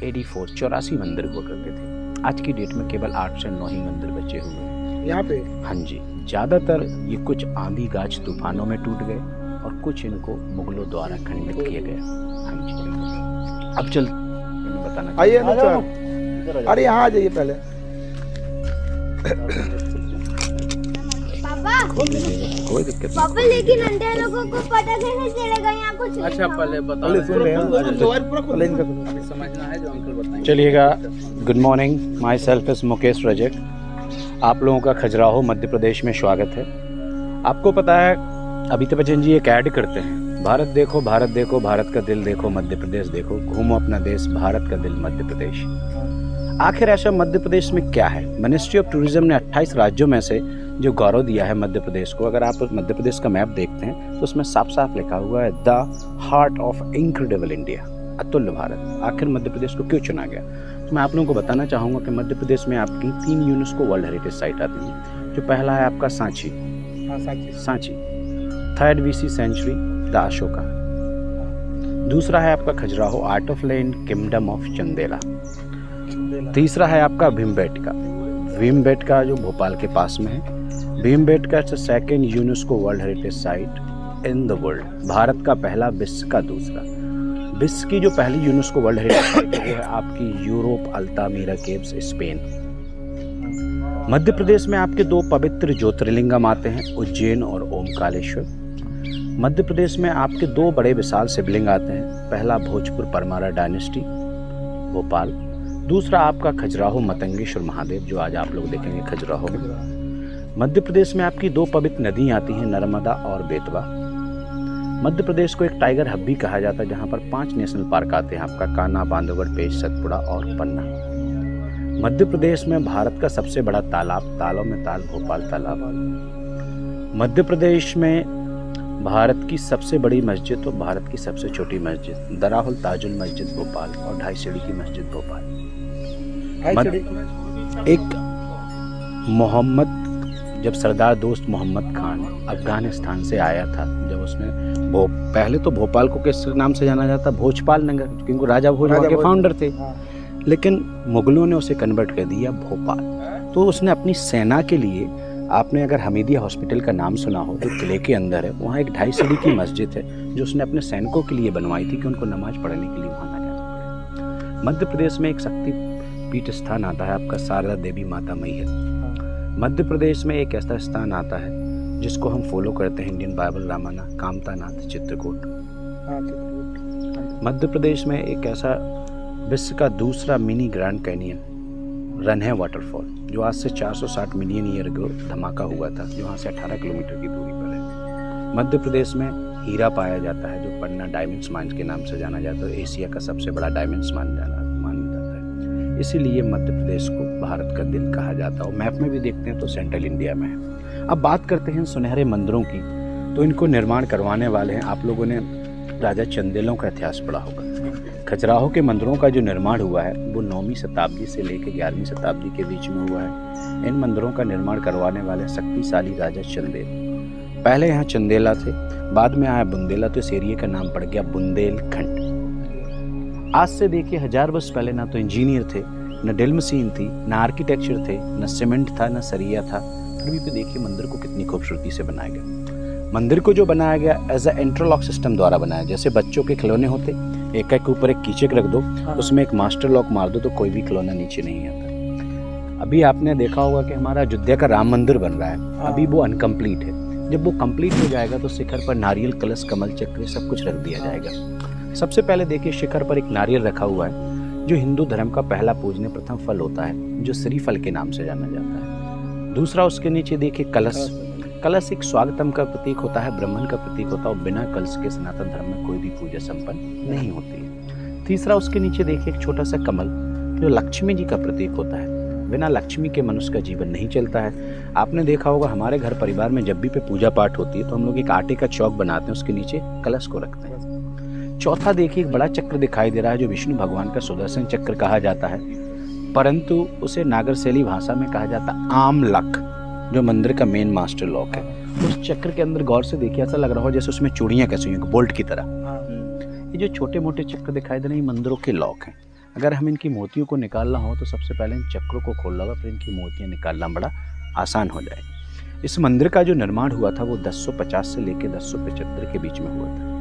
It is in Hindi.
84 मंदिर हुआ करते थे। आज की डेट में केवल 8 से 9 ही मंदिर बचे हुए हैं यहाँ पे। हाँ जी, ज़्यादातर ये कुछ आंधी गाज तूफानों में टूट गए और कुछ इनको मुगलों द्वारा खंडित किया गया। हाँ जी, अब चल बताना आइए सर, अरे यहाँ आ जाइए पहले। पापा कोई दिक्कत नहीं। पापा लेकिन अंधे लोगों को पता कैसे चलेगा यहाँ कुछ अच्छा पहले बता पहले सुन रहे हैं, पहले इनका सुनो। अभी समझना है जो अंकल बताएंगे। चलिएगा, good morning, my self is Mukesh Rajak. आप लोगों का खजुराहो मध्य प्रदेश में स्वागत है। आपको पता है अमिताभ बच्चन जी एक ऐड करते हैं, भारत देखो भारत देखो, भारत का दिल देखो, मध्य प्रदेश देखो, घूमो अपना देश, भारत का दिल मध्य प्रदेश। आखिर ऐसा मध्य प्रदेश में क्या है? मिनिस्ट्री ऑफ टूरिज्म ने 28 राज्यों में से जो गौरव दिया है मध्य प्रदेश को, अगर आप मध्य प्रदेश का मैप देखते हैं तो उसमें साफ साफ लिखा हुआ है the heart of incredible India, अतुल्य भारत। आखिर मध्य प्रदेश को क्यों चुना गया? तो मैं आप लोगों को बताना चाहूँगा कि मध्य प्रदेश में आपकी 3 यूनेस्को वर्ल्ड हेरिटेज साइट आती हैं। जो पहला है आपका Sanchi, Sanchi 3rd BC century, the Ashoka. दूसरा है आपका Khajuraho, art of land, kingdom of Chandela. तीसरा है आपका भीमबेटका, भीमबेटका जो भोपाल के पास में है। Bhimbetka it's 2nd UNESCO world heritage site in the world, Bharat का पहला, विश्व का दूसरा। विश्व की जो पहली यूनेस्को वर्ल्ड हेरिटेज साइट है वो है आपकी Europe, Altamira caves, Spain. Madhya Pradesh में आपके 2 पवित्र ज्योतिर्लिंगम आते हैं, उज्जैन और ओमकारेश्वर। मध्य प्रदेश में आपके 2 बड़े विशाल शिवलिंग आते हैं, पहला भोजपुर परमारा डायनेस्टी भोपाल, दूसरा आपका खजुराहो मतंगेश्वर महादेव जो आज आप लोग देखेंगे खजुराहो में। मध्य प्रदेश में आपकी 2 पवित्र नदी आती हैं, नर्मदा और बेतवा। मध्य प्रदेश को एक टाइगर हब भी कहा जाता है, जहां पर 5 नेशनल पार्क आते हैं, आपका कान्हा, बांधवगढ़, पेंच, सतपुड़ा और पन्ना। मध्य प्रदेश में भारत का सबसे बड़ा तालाब, तालों में ताल, भोपाल तालाब। मध्य प्रदेश में भारत की सबसे बड़ी मस्जिद और भारत की सबसे छोटी मस्जिद, दराहुल ताजुल मस्जिद भोपाल और 2.5 सीढ़ी की मस्जिद भोपाल। एक मोहम्मद, जब सरदार दोस्त मोहम्मद खान अफगानिस्तान से आया था, जब उसने पहले तो भोपाल को किस नाम से जाना जाता, भोजपाल नगर, क्योंकि राजा भोज वहाँ के फाउंडर थे। लेकिन मुगलों ने उसे कन्वर्ट कर दिया भोपाल। तो उसने अपनी सेना के लिए, आपने अगर हमीदिया हॉस्पिटल का नाम सुना हो जो किले के अंदर है, वहाँ एक 2.5 सीढ़ी की मस्जिद है जो उसने अपने सैनिकों के लिए बनवाई थी कि उनको नमाज पढ़ने के लिए वहाँ ना जाना पड़े। मध्य प्रदेश में एक शक्ति पीठ स्थान आता है आपका शारदा देवी माता मैहर। मध्य प्रदेश में एक ऐसा स्थान आता है जिसको हम फॉलो करते हैं, इंडियन बाइबल रामायण, कामतानाथ चित्रकूट। मध्य प्रदेश में एक ऐसा विश्व का दूसरा मिनी ग्रैंड कैनियन रनहे वाटरफॉल, जो आज से 460 मिलियन ईयर अगो धमाका हुआ था, जो यहाँ से 18 किलोमीटर की दूरी पर है। मध्य प्रदेश में हीरा पाया जाता है जो पन्ना डायमंड्स माइन के नाम से जाना जाता है, एशिया का सबसे बड़ा डायमंड्स माना जाता है। इसीलिए मध्य प्रदेश को भारत का दिल कहा जाता है। मैप में भी देखते हैं तो सेंट्रल इंडिया में है। अब बात करते हैं सुनहरे मंदिरों की, तो इनको निर्माण करवाने वाले हैं, आप लोगों ने राजा चंदेलों का इतिहास पढ़ा होगा। खजुराहो के मंदिरों का जो निर्माण हुआ है वो 9वीं शताब्दी से लेकर 11वीं शताब्दी के बीच में हुआ है। इन मंदिरों का निर्माण करवाने वाले शक्तिशाली राजा चंदेल। पहले यहाँ चंदेला थे, बाद में आया बुंदेला, तो इस एरिया का नाम पड़ गया बुंदेलखंड। आज से देखिए 1000 वर्ष पहले ना तो इंजीनियर थे, न ड्रिल मशीन थी, न आर्किटेक्चर थे, न सीमेंट था, न सरिया था। फिर भी देखिए मंदिर को कितनी खूबसूरती से बनाया गया। मंदिर को जो बनाया गया एज अ इंटरलॉक सिस्टम द्वारा बनाया, जैसे बच्चों के खिलौने होते, एक के ऊपर एक कीचक रख दो, उसमें एक मास्टर लॉक मार दो तो कोई भी खिलौना नीचे नहीं आता। अभी आपने देखा होगा कि हमारा अयोध्या का राम मंदिर बन रहा है, अभी वो अनकम्प्लीट है। जब वो कंप्लीट हो जाएगा तो शिखर पर नारियल, कलश, कमल, चक्र सब कुछ रख दिया जाएगा। सबसे पहले देखिए शिखर पर एक नारियल रखा हुआ है जो हिंदू धर्म का पहला पूजनीय प्रथम फल होता है, जो श्रीफल के नाम से जाना जाता है। दूसरा उसके नीचे देखिए कलश। कलश एक स्वागतम का प्रतीक होता है, ब्राह्मण का प्रतीक होता है, और बिना कलश के सनातन धर्म में कोई भी पूजा संपन्न नहीं होती है। तीसरा उसके नीचे देखिए एक छोटा सा कमल जो लक्ष्मी जी का प्रतीक होता है। बिना लक्ष्मी के मनुष्य का जीवन नहीं चलता है। आपने देखा होगा हमारे घर परिवार में जब भी पे पूजा पाठ होती है तो हम लोग एक आटे का चौक बनाते हैं, उसके नीचे कलश को रखते हैं। चौथा देखिए एक बड़ा चक्र दिखाई दे रहा है जो विष्णु भगवान का सुदर्शन चक्र कहा जाता है, परंतु उसे नागरशैली भाषा में कहा जाता है आमलक, जो मंदिर का मेन मास्टर लॉक है। उस चक्र के अंदर गौर से देखिए ऐसा लग रहा हो जैसे उसमें चूड़ियां कैसी हुई बोल्ट की तरह। ये जो छोटे मोटे चक्र दिखाई दे रहे हैं मंदिरों के लॉक हैं। अगर हम इनकी मोतियों को निकालना हो तो सबसे पहले इन चक्रों को खोलना होगा, फिर इनकी मोतियाँ निकालना बड़ा आसान हो जाए। इस मंदिर का जो निर्माण हुआ था वो 1050 से लेकर 1075 के बीच में हुआ था।